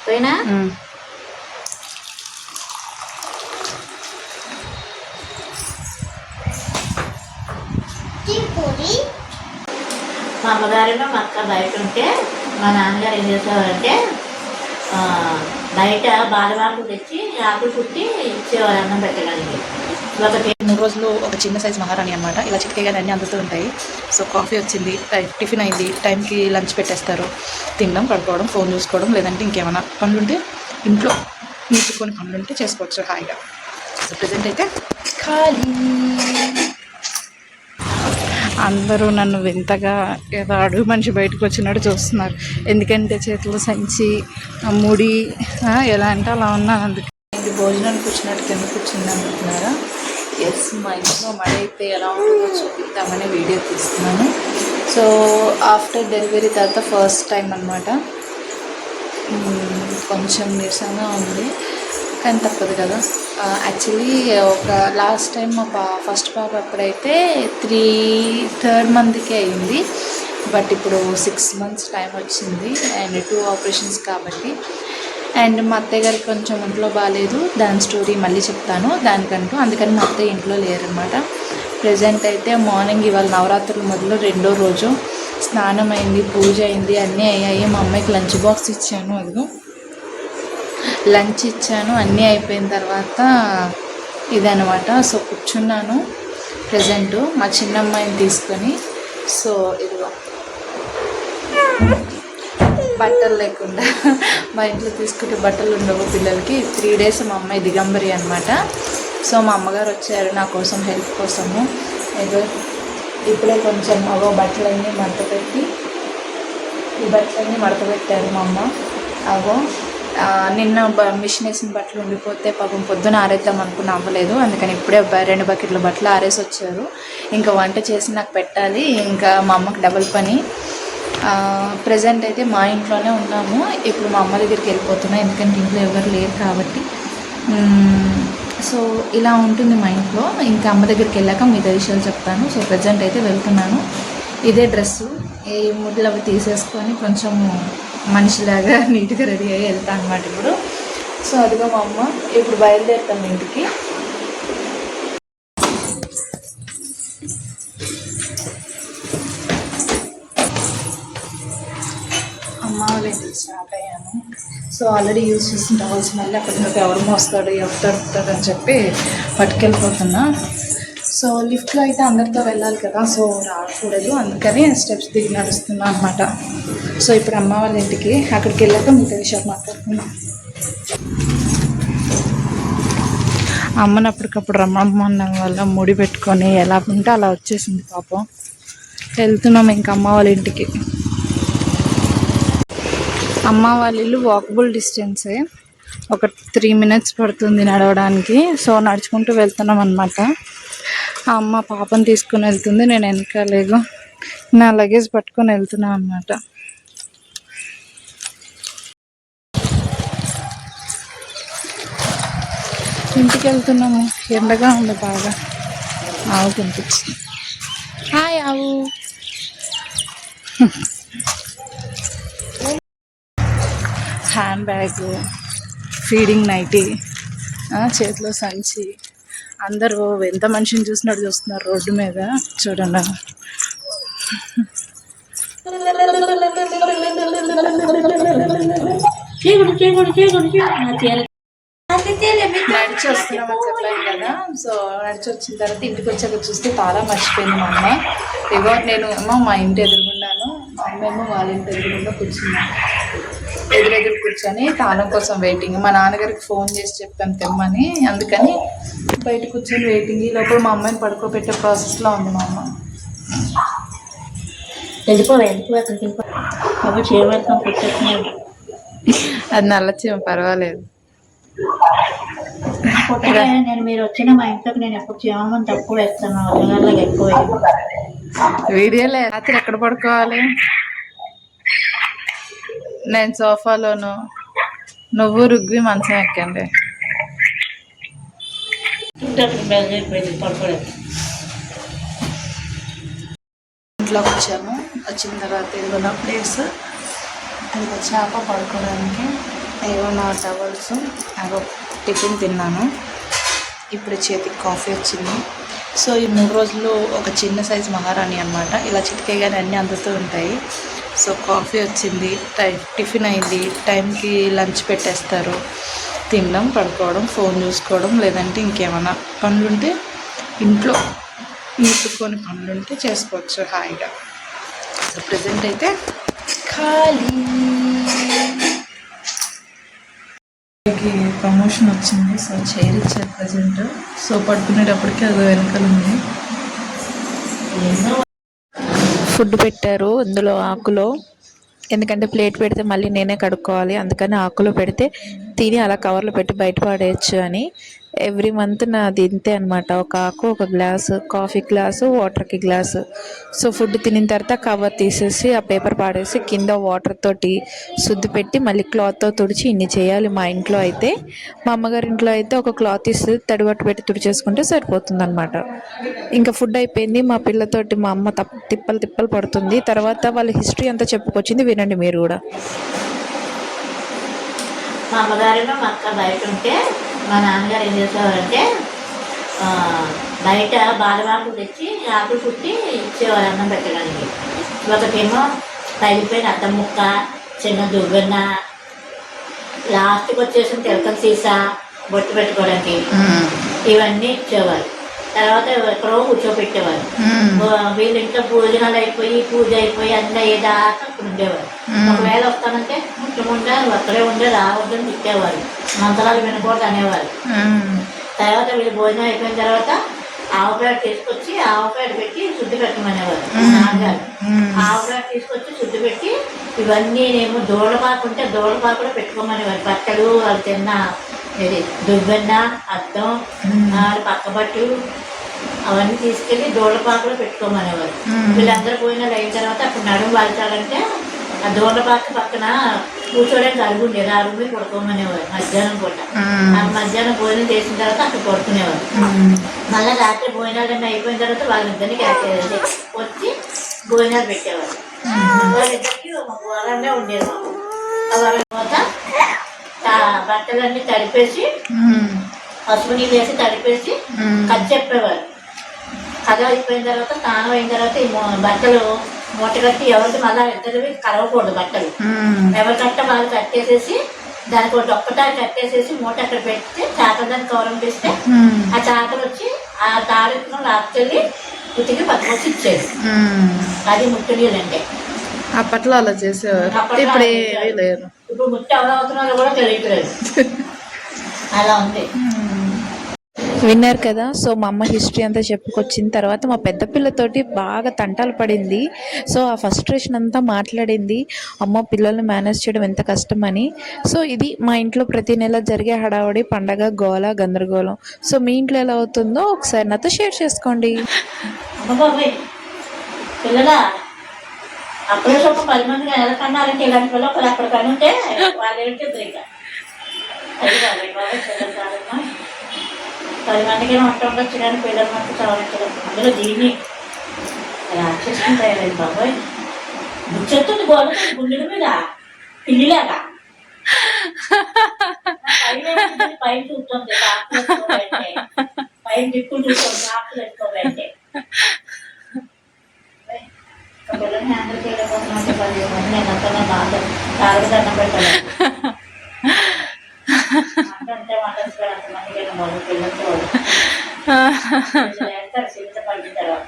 పోయినా మా అమ్మగారిలో మా అక్క బయట ఉంటే మా నాన్నగారు ఏం చేసేవారంటే బయట బాలవాకు తెచ్చి ఆకులు కుట్టి ఇచ్చేవారు అన్నం పెట్టడానికి. 3 రోజులు ఒక చిన్న సైజ్ మహారాణి అనమాట. ఇలా చిటికేగానే అన్నీ అందుతూ ఉంటాయి. సో కాఫీ వచ్చింది, టిఫిన్ అయింది, టైంకి లంచ్ పెట్టేస్తారు. తినడం, పడుకోవడం, ఫోన్ చూసుకోవడం, లేదంటే ఇంకేమైనా పనులుంటే ఇంట్లో నిలుచుకొని పనులుంటే చేసుకోవచ్చు హాయిగా. సో ప్రజెంట్ అయితే ఖాళీ. అందరూ నన్ను వింతగా ఏదో అడుగు మనిషి బయటకు వచ్చినట్టు చూస్తున్నారు. ఎందుకంటే చేతులు సంచి ముడి ఎలా అంటే అలా ఉన్నాను. అందుకే ఇది భోజనానికి వచ్చినట్టు కింద కూర్చుంది అనుకుంటున్నారా? ఎస్, మా ఇంట్లో మడ అయితే ఎలా ఉంటుందో చూపిద్దామని వీడియో తీస్తున్నాను. సో ఆఫ్టర్ డెలివరీ తర్వాత ఫస్ట్ టైం అనమాట. కొంచెం నీరసంగా ఉంది కానీ తప్పదు కదా. యాక్చువల్లీ ఒక లాస్ట్ టైం మా ఫస్ట్ పాప అప్పుడైతే 3rd మంత్కే అయింది. బట్ ఇప్పుడు 6 months టైం వచ్చింది అండ్ 2 ఆపరేషన్స్ కాబట్టి. అండ్ మా అత్తయ్య గారికి కొంచెం ఒంట్లో బాగాలేదు, దాని స్టోరీ మళ్ళీ చెప్తాను దానికంటూ. అందుకని మా అత్తయ్య ఇంట్లో లేరనమాట. ప్రజెంట్ అయితే మార్నింగ్ ఇవాళ నవరాత్రులు మొదలు 2వ రోజు. స్నానం అయింది, పూజ అయింది, అన్నీ అయ్యాయి. మా అమ్మాయికి లంచ్ బాక్స్ ఇచ్చాను, అదిగో లంచ్ ఇచ్చాను. అన్నీ అయిపోయిన తర్వాత ఇదనమాట. సో కూర్చున్నాను ప్రజెంటు మా చిన్నమ్మాయిని తీసుకొని. సో ఇదిగో బట్టలు లేకుండా, మా ఇంట్లో తీసుకుంటే బట్టలు ఉండవు పిల్లలకి. 3 days మా అమ్మాయి దిగంబరి అనమాట. సో మా అమ్మగారు వచ్చారు నా కోసం, హెల్ప్ కోసము. ఏదో ఇప్పుడే కొంచెం బట్టలన్నీ మడత పెట్టి, ఈ బట్టలన్నీ మడత పెట్టారు మా అమ్మ. అవో నిన్న మిషన్ వేసిన బట్టలు ఉండిపోతే పాపం పొద్దున ఆరేద్దాం అనుకుని అవ్వలేదు. అందుకని ఇప్పుడే 2 buckets బట్టలు ఆరేసి వచ్చారు. ఇంకా వంట చేసి నాకు పెట్టాలి. ఇంకా మా అమ్మకి డబుల్ పని. ప్రజెంట్ అయితే మా ఇంట్లోనే ఉన్నాము. ఇప్పుడు మా అమ్మ దగ్గరికి వెళ్ళిపోతున్నా, ఎందుకంటే ఇంట్లో ఎవరు లేరు కాబట్టి. సో ఇలా ఉంటుంది మా ఇంట్లో. ఇంకా అమ్మ దగ్గరికి వెళ్ళాక మిగతా విషయాలు చెప్తాను. సో ప్రజెంట్ అయితే వెళ్తున్నాను. ఇదే డ్రెస్సు, ఈ ముడ్లు అవి తీసేసుకొని కొంచెం మనిషిలాగా నీట్గా రెడీ అయ్యి వెళ్తాను అనమాట ఇప్పుడు. సో అదిగో మా అమ్మ. ఇప్పుడు బయలుదేరుతాను ఇంటికి. అమ్మ వాళ్ళ ఇంటికి స్టార్ట్ అయ్యాను. సో ఆల్రెడీ యూజ్ చేసిన టవల్స్ మళ్ళీ అక్కడ ఎవరు మోస్తాడు, ఎవరు తడుపుతాడు అని చెప్పి పట్టుకెళ్ళిపోతున్నా. సో లిఫ్ట్లో అయితే అందరితో వెళ్ళాలి కదా, సో రాకూడదు, అందుకని స్టెప్స్ దిగి నడుస్తున్నా అనమాట. సో ఇప్పుడు అమ్మ వాళ్ళ ఇంటికి, అక్కడికి వెళ్ళాక మిగతా విషయాలు మాట్లాడుతున్నాం. అమ్మని అప్పటికప్పుడు రమ్మన్న వల్ల ముడి పెట్టుకొని ఎలా ఉంటే అలా వచ్చేసింది పాపం. వెళ్తున్నాం ఇంకా అమ్మ వాళ్ళ ఇంటికి. అమ్మ వాళ్ళ ఇల్లు వాకబుల్ డిస్టెన్సే, ఒక 3 minutes పడుతుంది నడవడానికి. సో నడుచుకుంటూ వెళ్తున్నాం అనమాట. అమ్మ పాపను తీసుకుని వెళ్తుంది, నేను వెనకాలేగు నా లగేజ్ పట్టుకొని వెళ్తున్నా అనమాట. ఇంటికి వెళ్తున్నాము. ఎండగా ఉంది బాగా. ఆవు కనిపించింది. హాయ్ ఆవు. హ్యాండ్ బ్యాగ్, ఫీడింగ్ నైటీ, చేతిలో సంచి. అందరూ ఎంత మనిషిని చూసినట్టు చూస్తున్నారు రోడ్డు మీద. చూడండి, నడిచి వస్తున్నామని చెప్పాను కదా. సో నడిచి వచ్చిన తర్వాత ఇంటికి వచ్చాక చూస్తే తాళా మర్చిపోయింది మా అమ్మ. ఇగో నేను ఏమో మా ఇంటి ఎదురుగున్నాను, మా అమ్మ ఏమో వాళ్ళ ఇంటి ఎదురుగుండా కూర్చున్నాను. ఎదురెదురు కూర్చొని తాళం కోసం వెయిటింగ్. మా నాన్నగారికి ఫోన్ చేసి చెప్పాను తెమ్మని, అందుకని బయట కూర్చొని వెయిటింగ్. ఈ లోపల మా అమ్మాయిని పడుకోబెట్టే ప్రాసెస్లో ఉంది మా అమ్మ. అది నల్ల చీమ, పర్వాలేదు. నేను మీరు వచ్చిన మా ఇంట్లోకి నేను ఎప్పుడు చీమని తక్కువ వేస్తాను, ఎక్కువ. వీడియోలే. రాత్రి ఎక్కడ పడుకోవాలి? నేను సోఫాలోను, నువ్వు రుగ్వి మంచం ఎక్కండి. ఇంట్లోకి వచ్చాము. వచ్చిన తర్వాత ఇదిగో నా ప్లేస్, అది చేప పడుకోవడానికి. ఏవో నా టవల్స్ అదో టిఫిన్ తిన్నాను. ఇప్పుడు చేతికి కాఫీ వచ్చింది. సో ఈ 3 రోజులు ఒక చిన్న సైజు మహారాణి అనమాట. ఇలా చిటికేగానే అన్నీ అందుతూ ఉంటాయి. సో కాఫీ వచ్చింది, టిఫిన్ అయింది, టైంకి లంచ్ పెట్టేస్తారు. తినడం, పడుకోవడం, ఫోన్ చూసుకోవడం, లేదంటే ఇంకేమైనా పనులుంటే ఇంట్లో ముట్టుకొని పనులుంటే చేసుకోవచ్చు హాయిగా. సో ప్రజెంట్ అయితే ఖాళీ. ప్రమోషన్ వచ్చింది. సో చైర్ ఇచ్చారు ప్రజెంట్. సో పడుకునేటప్పటికి అది వెనకాల ఉంది. ఫుడ్ పెట్టారు అందులో ఆకులో, ఎందుకంటే ప్లేట్ పెడితే మళ్ళీ నేనే కడుక్కోవాలి, అందుకని ఆకులో పెడితే తిని అలా కవర్లో పెట్టి బయట పడేయచ్చు అని. ఎవ్రీ మంత్ నాది ఇంతే అనమాట. ఒక ఆకు, ఒక గ్లాసు, కాఫీ గ్లాసు, వాటర్కి గ్లాసు. సో ఫుడ్ తినిన తర్వాత కవర్ తీసేసి ఆ పేపర్ పాడేసి కింద వాటర్ తోటి శుద్ధి పెట్టి మళ్ళీ క్లాత్తో తుడిచి ఇన్ని చేయాలి మా ఇంట్లో అయితే. మా అమ్మగారి ఇంట్లో అయితే ఒక క్లాత్ ఇస్తుంది, తడిబట్టు పెట్టి తుడిచేసుకుంటే సరిపోతుంది అనమాట. ఇంకా ఫుడ్ అయిపోయింది. మా పిల్లతోటి మా అమ్మ తిప్పలు తిప్పలు పడుతుంది. తర్వాత వాళ్ళ హిస్టరీ అంతా చెప్పుకొచ్చింది, వినండి మీరు కూడా. మా అమ్మగారేమో మా అక్క బయట ఉంటే మా నాన్నగారు ఏం చేసేవారంటే బయట బాదమాకులు తెచ్చి ఆకులు కుట్టి ఇచ్చేవారు అన్నం పెట్టడానికి. ఒకటేమో తగిలిపోయిన అద్దం ముక్క, చిన్న దువ్వెన్న, లాస్ట్కి వచ్చేసిన తిలకం సీసా, బొట్టు పెట్టుకోవడానికి ఇవన్నీ ఇచ్చేవారు. తర్వాత ఎక్కడో కూర్చోపెట్టేవారు. వీళ్ళ ఇంట్లో భోజనాలు అయిపోయి పూజ అయిపోయి అన్నీ అయ్యేదాకా అక్కడ ఉండేవారు. ఒకవేళ వస్తానంటే ముట్టకుండా అక్కడే ఉండే రావద్దని తిట్టేవారు, మంత్రాలు వినకూడదు అనేవారు. తర్వాత వీళ్ళు భోజనం అయిపోయిన తర్వాత ఆవుపేడ తీసుకొచ్చి ఆవుపేడ పెట్టి శుద్ధి పెట్టమనేవారు నాన్నగారు. ఆవుపేడ తీసుకొచ్చి శుద్ధి పెట్టి ఇవన్నీనేమో దూడపాకు ఉంటే దూడపాకు కూడా పెట్టుకోమనేవారు. బట్టలు, వాళ్ళు తిన్న ఇది దువ్వెన్న, అద్దం, పక్కబట్టు అవన్నీ తీసుకెళ్ళి దూడపాకులో పెట్టుకోమనేవారు. వీళ్ళందరూ భోజనాలు అయిన తర్వాత అప్పుడు నడుము వాల్చాలంటే ఆ దూడపాకు పక్కన కూర్చోడానికి అరుగు ఉండేది, ఆ అరుగు పడుకోమనేవారు మధ్యాహ్నం పూట. ఆ మధ్యాహ్నం భోజనం చేసిన తర్వాత అక్కడ పడుకునేవారు. మళ్ళీ రాత్రి భోజనాలన్నీ అయిపోయిన తర్వాత వాళ్ళిద్దరిని వచ్చి భోజనాలు పెట్టేవారు. వాళ్ళిద్దరికి ఒక వారంలో ఉండేది. ఆ వారం తర్వాత బట్టలన్నీ తడిపేసి పసుపు నీళ్ళు వేసి తడిపేసి కథ చెప్పేవారు. కథ అయిపోయిన తర్వాత స్నానం అయిన తర్వాత ఈ బట్టలు మూట కట్టి ఎవరికి మళ్ళీ ఇద్దరివి కరవకూడదు. బట్టలు ఎవరి కట్ట వాళ్ళు కట్టేసేసి దానికి ఒక ఒక్కటారి కట్టేసేసి మూట అక్కడ పెట్టి చాకల దాన్ని కవరం చేస్తే ఆ చాకలు వచ్చి ఆ తాడును లాక్కెళ్ళి ఉతికి పట్టుకొచ్చి ఇచ్చేది. అది ముట్టు నీళ్ళు అంటే అప్పట్లో అలా చేసేవారు. ఇప్పుడు ముట్టు ఎవరు అవుతున్నారో కూడా తెలియట్లేదు. అలా ఉంది. విన్నారు కదా. సో మా అమ్మ హిస్టరీ అంతా చెప్పుకొచ్చిన తర్వాత మా పెద్ద పిల్లతోటి బాగా తంటాలు పడింది. సో ఆ ఫ్రస్ట్రేషన్ అంతా మాట్లాడింది, అమ్మ పిల్లల్ని మేనేజ్ చేయడం ఎంత కష్టమని. సో ఇది మా ఇంట్లో ప్రతి నెల జరిగే హడావడి, పండగ, గోల, గందరగోళం. సో మీ ఇంట్లో ఎలా అవుతుందో ఒకసారి నాతో షేర్ చేసుకోండి. పిల్లలా అప్పుడే ఒక 10 మందిని ఎలా కన్నారంటే ఇలాంటి పిల్లలు ఒకరు అక్కడ కని ఉంటే వాళ్ళు ఏంటిది ఇక అది కాదు బాగా పిల్లలు 10 మందికి వంట ఉండొచ్చు కానీ పిల్లలు మనకు చదవలేదు. అందులో దీన్ని రాక్షసం తయారైంది బాబాయ్. ముచ్చెత్తుంది గోడ గుండెల మీద పిల్లిలాగా పైన చూస్తుంది, ఆకులు ఎత్తుకోబెట్టే పైన దిక్కులు చూస్తుంది, ఆకులు ఎత్తుకోబెట్టే పిల్లల్ని హ్యాండిల్ చేయలేకపోతున్నా. 10 మంది నేను అంతా బాగా తారక దండం పెట్టాలి అంటే అంతమందికి బాబు పిల్లలతో వేస్తారు. చింత పడిన తర్వాత